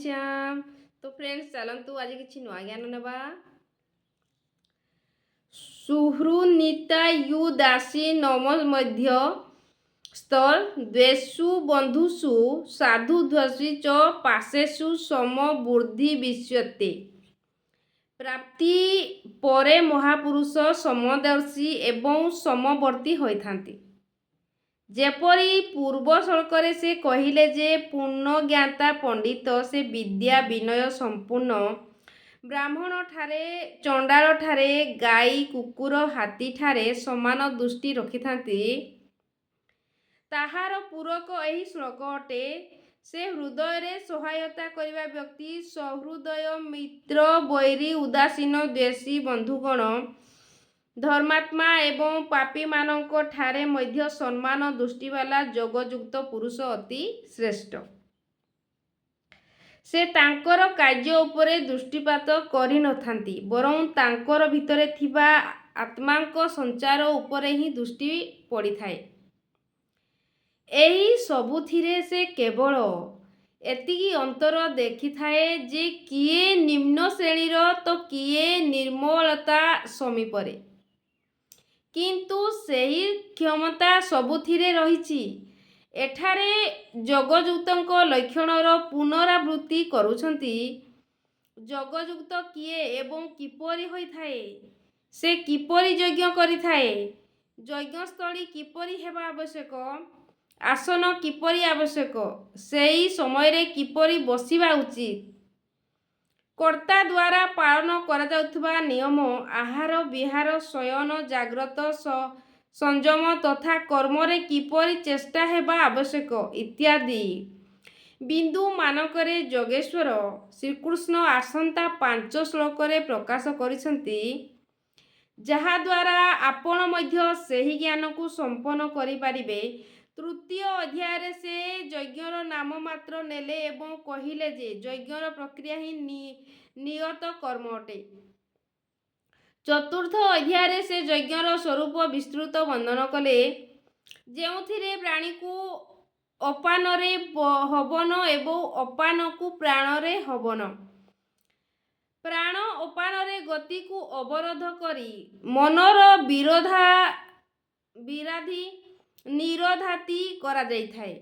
श्याम। तो फ्रेंड्स चलतु आज किसी नुआ ज्ञान नेबा। सुहृन्नितायुदासी नम मध्य स्तर द्वेषु बंधुषु साधुध्वसि च पाशेषु समबुद्धि विश्यते। प्राप्ति परे महापुरुष समदर्शी एवं समवर्ती होइथांती। जेपरी पूर्व श्लोकरे से कहिले जे पूर्णज्ञाता पंडित से विद्या विनय संपूर्ण ब्राह्मण ठारे चंडाल ठारे गाई कुकुर हाथी ठारे समान दृष्टि रखिथांती। ताहार पूरक एही श्लोक अटे। से हृदय रे सहायता करिबा व्यक्ति सहृदय मित्र बैरी उदासीन द्वेषी बंधुगण धर्मात्मा एवं पापी मानक ठारे मध्य सम्मान दृष्टिवाला जोगयुक्त पुरुष अति श्रेष्ठ। से तांकर कार्य उपरे दृष्टिपात करि नथांती, बरं तांकर भितरे थिबा आत्मांक संचार उपरे ही दृष्टि पड़ी थाए। एही सबुथिरे से केवल एतिकी अंतर देखि थाए जे किए निम्न श्रेणीर तो किए निर्मलता समीपरे, किंतु सही क्षमता सबुथिरे रहिछि। एठारे जगयुक्तଙ୍କ लक्षणर पुनरावृत्ति करुछंती। जगयुक्त किए एवं किपरि होइथाए, से किपरि यज्ञ करिथाए, यज्ञस्थली किपरि हेबा आवश्यक, आसन किपरि आवश्यक, सेही समय रे किपरि बसिबा उचित, कर्ता द्वारा पालन करा जाउथबा नियम, आहार विहार शयन जाग्रत संयम तथा कर्मरे किपरि चेष्टा हेबा आवश्यक इत्यादि बिंदु मानकरे जोगेश्वर श्रीकृष्ण आसंता 5 श्लोकरे प्रकाश करिसंती। जहा द्वारा आपण मध्य सेही ज्ञान को संपन्न करि पारिबे। तृतीय अध्याय से यज्ञर नाम मात्र नेले एवं कहिले जे यज्ञर प्रक्रिया ही नियत कर्म अटे। चतुर्थ अध्याय से यज्ञर स्वरूप विस्तृत वर्णन कले, जेउथिरे प्राणी को अपान रे हवन एवं अपान को प्राण रे हवन, प्राण अपान रे गति को अवरोध करी मनर विराधी निरोधाती करा जाई थाए।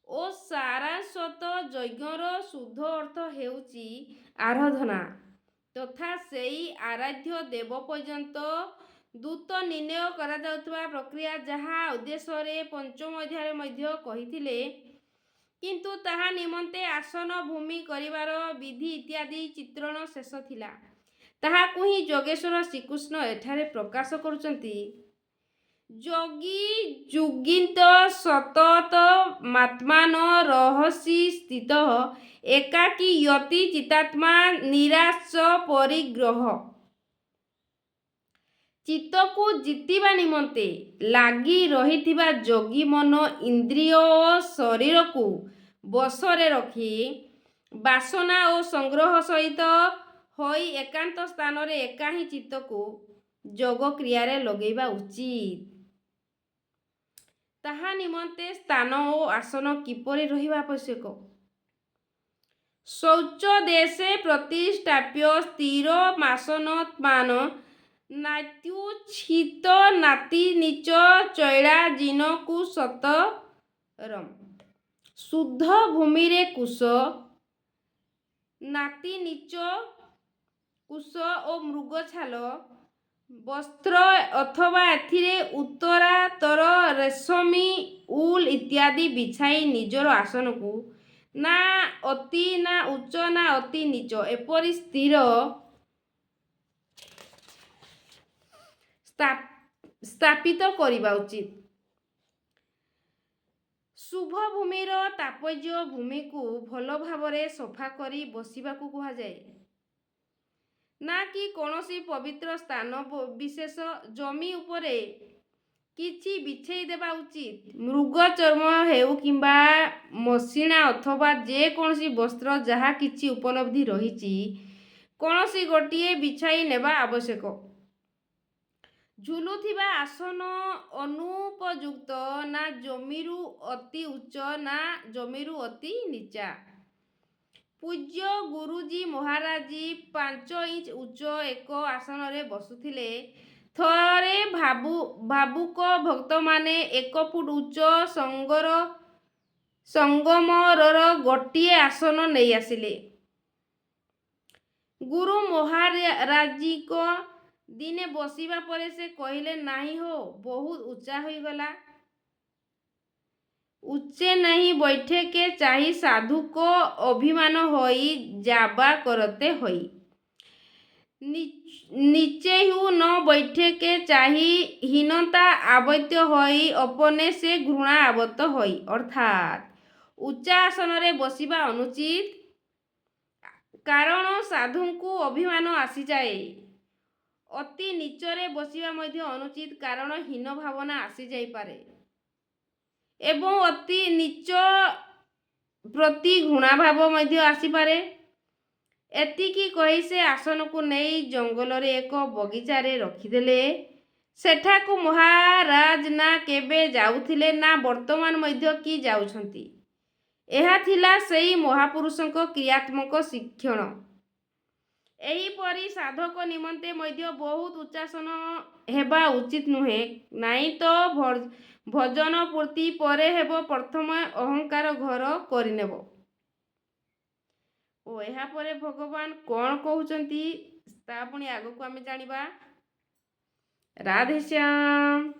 ओ सारांशत यज्ञर शुद्ध अर्थ हेउची आराधना तथा सेई आराध्य देव पर्यंत दूत निर्णय करा जाउतबा प्रक्रिया, जहा उद्देश्य रे पंचम अध्याय मध्य कहिथिले, किंतु ताहा निमंते आसन भूमि करिवार विधि इत्यादि चित्रण शेष थिला। ताहा कुही जोगेश्वर श्रीकृष्ण एठारे प्रकाश करुचंती। जोगी जुगिंत सतत मात्मान रहसी स्थित एकाकी यति चितात्मा निराश परिग्रह। चित्त को जितिबा निमंते लागी रहिथिबा जोगी मन इंद्रिय और शरीर को बसरे रखी वासना और संग्रह सहित होई एकांत स्थान रे एका ही चित्त को जोग क्रिया रे लगेबा उचित। ताहा निमंते स्थान और आसन किपरि रहिबा आवश्यक। शौच देशे प्रतिष्ठाप्य स्थिर मासनत्मान नात्युच्छित नाति नीच चैला जिन कुसतरम। शुद्ध भूमि रे कुश, नाति नीच कुश और मृगछाल वस्त्र अथवा एथिरे उत्तरातर रेशमी उल इत्यादि बिछाई निजर आसन को ना अति ना उच्च ना अति नीच एपरि स्थिर स्थापित करिबा उचित। शुभ भूमिर तापज्य भूमि को भल भावरे सफा करी बसिबा को कहा जाए, ना कि कौनसी पवित्र स्थान विशेष जमी उपरे किछि बिछेई देबा उचित। मृग चर्म हेउ किंबा मसिणा अथवा जे कौनसी वस्त्र जहा किछि उपलब्धि रहिछि कौनसी गोटिए बिछाई नेबा आवश्यक। झुलुथिबा आसन अनुपयुक्त, ना जमीरु अति उच्च ना जमीरु अति नीचा। ପୂଜ୍ୟ ଗୁରୁଜୀ ମହାରାଜୀ 5 ଇଞ୍ଚ ଉଚ୍ଚ ଏକ ଆସନରେ ବସୁଥିଲେ। ଥରେ ଭାବୁକ ଭକ୍ତମାନେ 1 ଫୁଟ ଉଚ୍ଚ ସଙ୍ଗମରର ଗୋଟିଏ ଆସନ ନେଇ ଆସିଲେ। ଗୁରୁ ମହାରାଜୀଙ୍କ ଦିନେ ବସିବା ପରେ ସେ କହିଲେ, ନାହିଁ ହୋ, ବହୁତ ଉଚ୍ଚା ହୋଇଗଲା। ऊंचे नहीं बैठे के चाही साधु को अभिमान होई जाबा करते होई। नीचे हु न बैठे के चाही हीनता आबद्ध होई अपने से घृणा आबद्ध होई। अर्थात उच्चा आसन रे बसिबा अनुचित, कारण साधुଙ୍କୁ अभिमान आसी जाए। अति नीचरे बसिबा मध्य अनुचित, कारण हीन भावना आसी जाई पारे एवं अति नीच प्रति घृणा भाव मध्य आसीपारे। एतिकी कही से आसन को नहीं जंगल रे एक बगीचारे रखिदेले। सेठाकू महाराज ना केबे जाउथिले ना वर्तमान मध्य कि जाउछंती। एहा थिला सेई महापुरुषक क्रियात्मक शिक्षण। एहीपरि साधक निमंते मध्य बहुत उच्चासन हेबा उचित नुहे। नाई तो भजन पूर्ति परे हेब प्रथम अहंकार घर करिनेब। ओ एहा परे भगवान कौन कहउचंती ता पुणी आगकू आमे जानिबा। राधे श्याम।